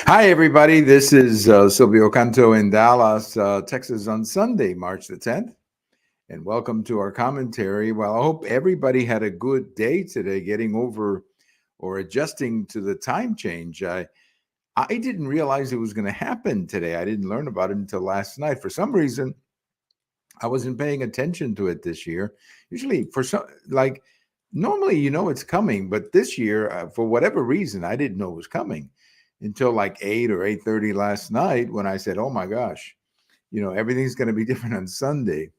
Hi, everybody. This is Silvio Canto in Dallas, Texas on Sunday, March the 10th. And welcome to our commentary. Well, I hope everybody had a good day today getting over or adjusting to the time change. I didn't realize it was going to happen today. I didn't learn about it until last night. For some reason, I wasn't paying attention to it this year. Usually, for some, like, normally, it's coming, but this year, for whatever reason, I didn't know it was coming until like 8 or 8:30 last night when I said, "Oh my gosh, everything's going to be different on Sunday."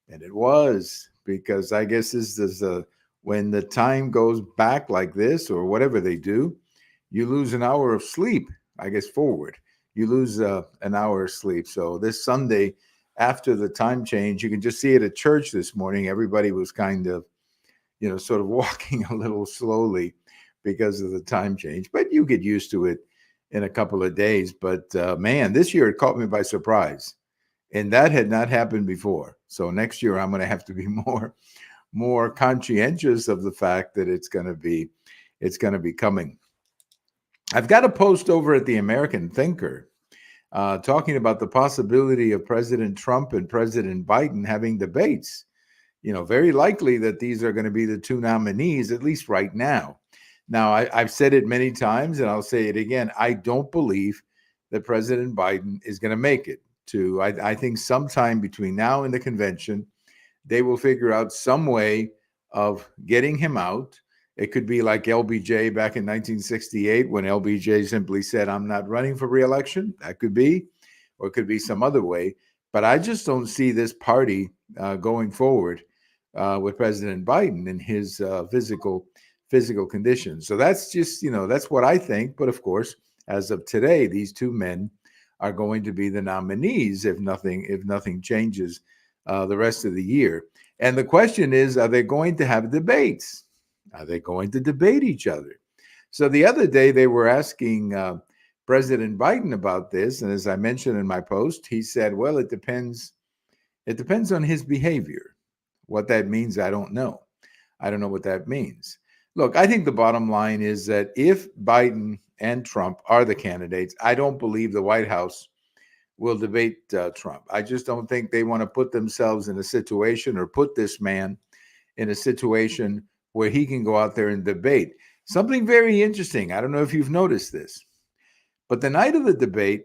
And it was, because I guess this is when the time goes back like this or whatever they do, you lose an hour of sleep, I guess, forward. You lose an hour of sleep. So this Sunday, after the time change, you can just see it at church this morning. Everybody was kind of, sort of walking a little slowly because of the time change, but you get used to it in a couple of days. But man, this year it caught me by surprise, and that had not happened before. So next year I'm going to have to be more conscientious of the fact that it's going to be coming. I've got a post over at the American Thinker talking about the possibility of President Trump and President Biden having debates. Very likely that these are going to be the two nominees, at least right now. Now, I've said it many times, and I'll say it again. I don't believe that President Biden is going to make it to, I think sometime between now and the convention, they will figure out some way of getting him out. It could be like LBJ back in 1968 when LBJ simply said, "I'm not running for reelection." That could be, or it could be some other way. But I just don't see this party going forward with President Biden and his physical conditions. So that's just, that's what I think. But of course, as of today, these two men are going to be the nominees if nothing changes the rest of the year. And the question is, are they going to have debates? Are they going to debate each other? So the other day they were asking President Biden about this, and as I mentioned in my post, he said, "Well, it depends. It depends on his behavior." What that means, I don't know. I don't know what that means. Look, I think the bottom line is that if Biden and Trump are the candidates, I don't believe the White House will debate Trump. I just don't think they want to put themselves in a situation or put this man in a situation where he can go out there and debate. Something very interesting. I don't know if you've noticed this, but the night of the debate,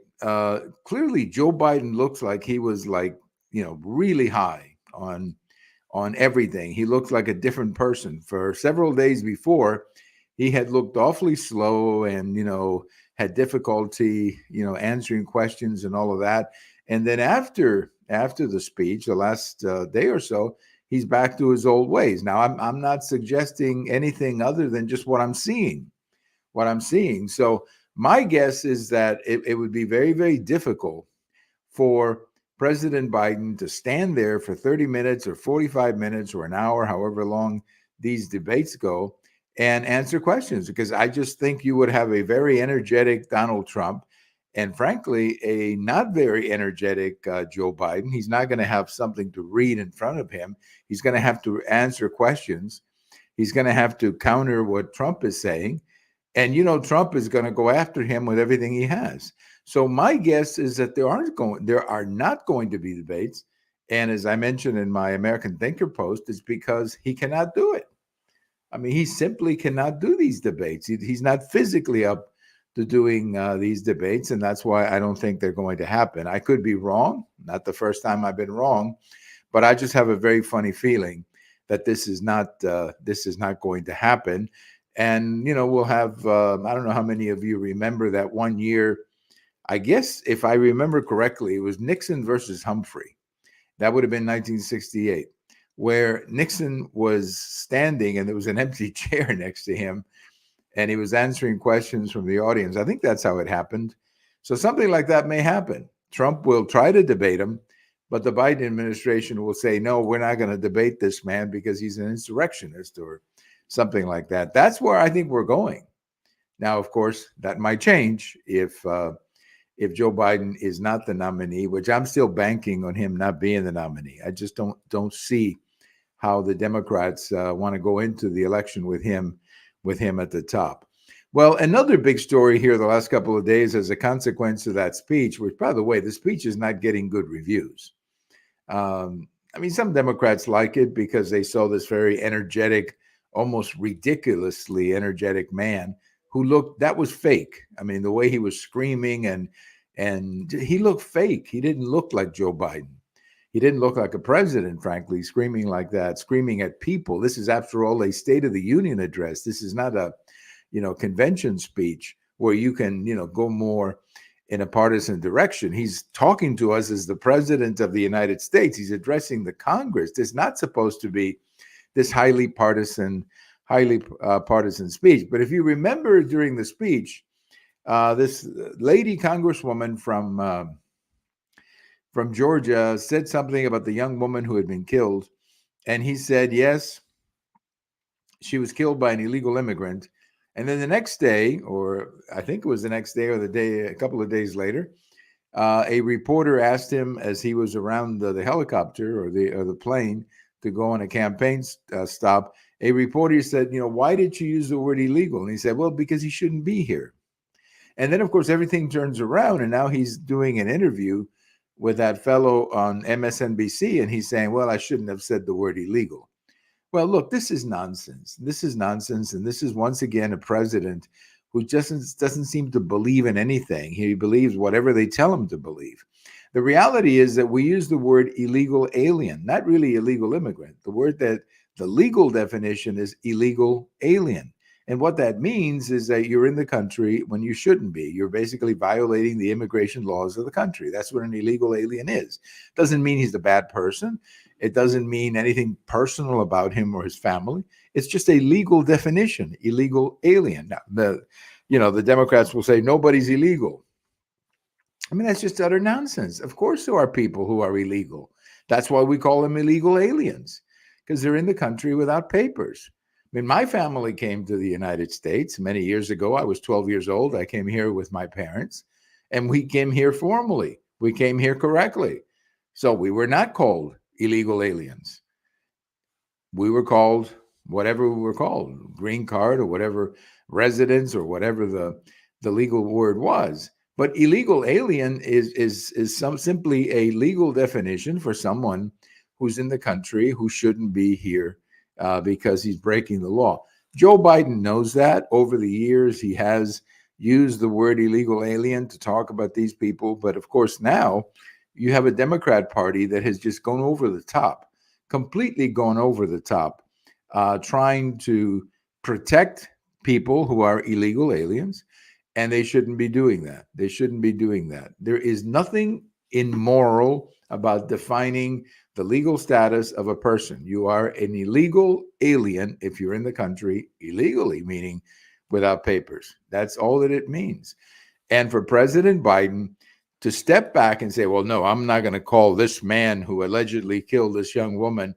clearly Joe Biden looks like he was like, really high on everything. He looked like a different person. For several days before, he had looked awfully slow and, had difficulty, answering questions and all of that. And then after the speech, the last day or so, he's back to his old ways. Now, I'm not suggesting anything other than just what I'm seeing. So my guess is that it would be very, very difficult for President Biden to stand there for 30 minutes or 45 minutes or an hour, however long these debates go, and answer questions, because I just think you would have a very energetic Donald Trump and, frankly, a not very energetic Joe Biden. He's not going to have something to read in front of him. He's going to have to answer questions. He's going to have to counter what Trump is saying. And, Trump is going to go after him with everything he has. So my guess is that there are not going to be debates. And as I mentioned in my American Thinker post, it's because he cannot do it. I mean, he simply cannot do these debates. He's not physically up to doing these debates, and that's why I don't think they're going to happen. I could be wrong. Not the first time I've been wrong, but I just have a very funny feeling that this is not going to happen. And we'll have I don't know how many of you remember that one year. I guess if I remember correctly, it was Nixon versus Humphrey. That would have been 1968, where Nixon was standing and there was an empty chair next to him, and he was answering questions from the audience. I think that's how it happened. So something like that may happen. Trump will try to debate him, but the Biden administration will say, "No, we're not going to debate this man because he's an insurrectionist," or something like that. That's where I think we're going. Now, of course, that might change if Joe Biden is not the nominee, which I'm still banking on him not being the nominee. I just don't see how the Democrats want to go into the election with him at the top. Well, another big story here the last couple of days as a consequence of that speech, which, by the way, the speech is not getting good reviews. I mean, some Democrats like it because they saw this very energetic, almost ridiculously energetic man who looked, that was fake. I mean, the way he was screaming and he looked fake. He didn't look like Joe Biden. He didn't look like a president, frankly, screaming like that, screaming at people. This is, after all, a State of the Union address. This is not a, convention speech where you can, go more in a partisan direction. He's talking to us as the president of the United States. He's addressing the Congress. There's not supposed to be this highly partisan speech. But if you remember during the speech, this lady congresswoman from Georgia said something about the young woman who had been killed. And he said, yes, she was killed by an illegal immigrant. And then the next day, or I think it was the next day or the day, a couple of days later, a reporter asked him as he was around the helicopter or the plane to go on a campaign stop. A reporter said, why did you use the word illegal? And he said, well, because he shouldn't be here. And then, of course, everything turns around, and now he's doing an interview with that fellow on MSNBC, and he's saying, well, I shouldn't have said the word illegal. Well, look, this is nonsense. This is nonsense. And this is once again a president who just doesn't seem to believe in anything. He believes whatever they tell him to believe. The reality is that we use the word illegal alien, not really illegal immigrant. The legal definition is illegal alien. And what that means is that you're in the country when you shouldn't be. You're basically violating the immigration laws of the country. That's what an illegal alien is. Doesn't mean he's a bad person. It doesn't mean anything personal about him or his family. It's just a legal definition, illegal alien. Now, the Democrats will say nobody's illegal. I mean, that's just utter nonsense. Of course there are people who are illegal. That's why we call them illegal aliens, because they're in the country without papers. I mean, my family came to the United States many years ago. I was 12 years old. I came here with my parents, and we came here formally. We came here correctly. So we were not called illegal aliens. We were called whatever we were called, green card or whatever, residence or whatever the legal word was. But illegal alien is simply a legal definition for someone who's in the country who shouldn't be here because he's breaking the law. Joe Biden knows that. Over the years, he has used the word illegal alien to talk about these people. But of course, now you have a Democrat Party that has just gone over the top, completely gone over the top, trying to protect people who are illegal aliens, and they shouldn't be doing that. They shouldn't be doing that. There is nothing immoral about defining the legal status of a person. You are an illegal alien if you're in the country illegally, meaning without papers. That's all that it means. And for President Biden to step back and say, well, no, I'm not going to call this man who allegedly killed this young woman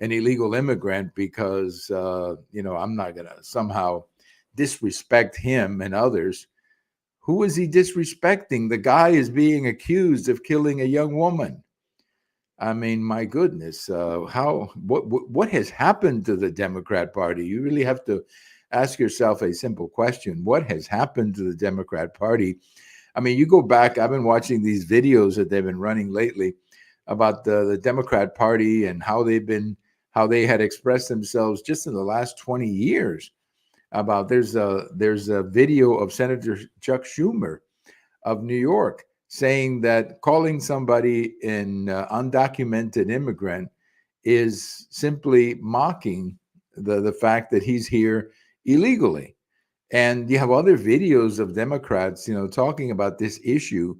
an illegal immigrant because, I'm not going to somehow disrespect him and others. Who is he disrespecting? The guy is being accused of killing a young woman. I mean, my goodness, what has happened to the Democrat Party? You really have to ask yourself a simple question. What has happened to the Democrat Party? I mean, you go back, I've been watching these videos that they've been running lately about the Democrat Party and how they had expressed themselves just in the last 20 years about there's a video of Senator Chuck Schumer of New York saying that calling somebody an undocumented immigrant is simply mocking the fact that he's here illegally. And you have other videos of Democrats, talking about this issue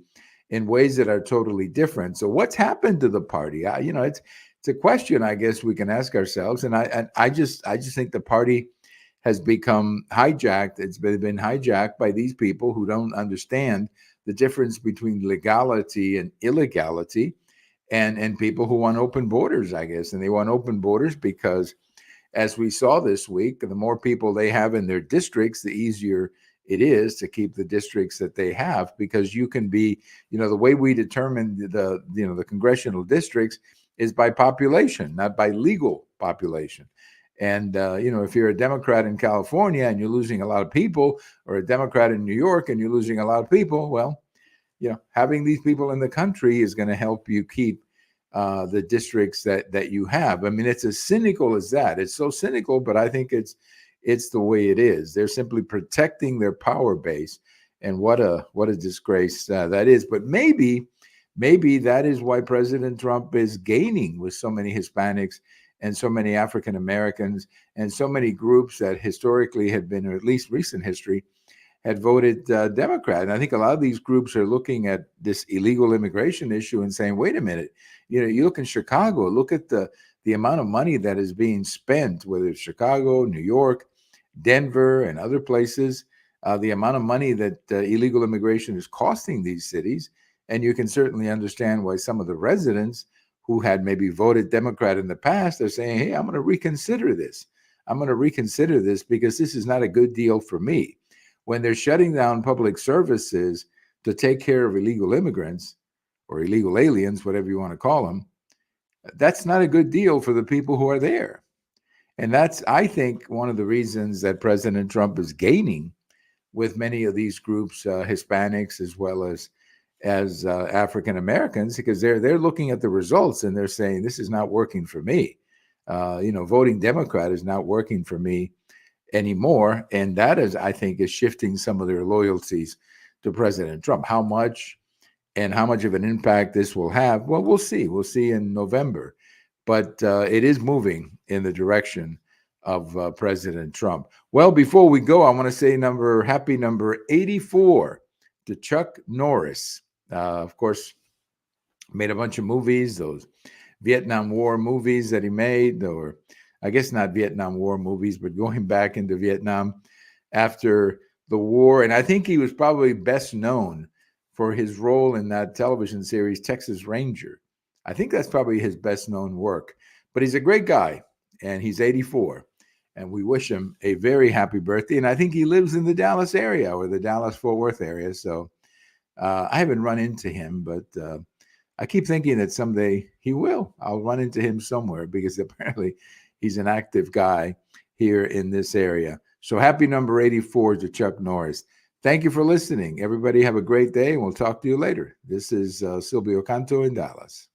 in ways that are totally different. So what's happened to the party? It's a question I guess we can ask ourselves. And I just think the party has become hijacked. It's been hijacked by these people who don't understand the difference between legality and illegality, and people who want open borders, I guess. And they want open borders because, as we saw this week, the more people they have in their districts, the easier it is to keep the districts that they have, because you can be, the way we determine the congressional districts is by population, not by legal population. And, if you're a Democrat in California and you're losing a lot of people, or a Democrat in New York and you're losing a lot of people, well, having these people in the country is going to help you keep the districts that you have. I mean, it's as cynical as that. It's so cynical, but I think it's the way it is. They're simply protecting their power base, and what a disgrace that is. But maybe that is why President Trump is gaining with so many Hispanics and so many African Americans and so many groups that historically had been, or at least recent history, had voted Democrat. And I think a lot of these groups are looking at this illegal immigration issue and saying, wait a minute, you look in Chicago, look at the amount of money that is being spent, whether it's Chicago, New York, Denver, and other places, the amount of money that illegal immigration is costing these cities. And you can certainly understand why some of the residents who had maybe voted Democrat in the past are saying, hey, I'm going to reconsider this. I'm going to reconsider this because this is not a good deal for me. When they're shutting down public services to take care of illegal immigrants or illegal aliens, whatever you want to call them, that's not a good deal for the people who are there. And that's, I think, one of the reasons that President Trump is gaining with many of these groups, Hispanics as well as African Americans, because they're looking at the results and they're saying, this is not working for me. Voting Democrat is not working for me anymore. And that is, I think, is shifting some of their loyalties to President Trump. How much of an impact this will have, well, we'll see. We'll see in November. But it is moving in the direction of President Trump. Well, before we go, I want to say happy number 84 to Chuck Norris. Of course, made a bunch of movies, those Vietnam War movies that he made, or I guess not Vietnam War movies, but going back into Vietnam after the war. And I think he was probably best known for his role in that television series, Texas Ranger. I think that's probably his best known work. But he's a great guy, and he's 84. And we wish him a very happy birthday. And I think he lives in the Dallas area or the Dallas-Fort Worth area. So I haven't run into him, but I keep thinking that someday he will. I'll run into him somewhere because apparently he's an active guy here in this area. So happy number 84 to Chuck Norris. Thank you for listening. Everybody have a great day, and we'll talk to you later. This is Silvio Canto in Dallas.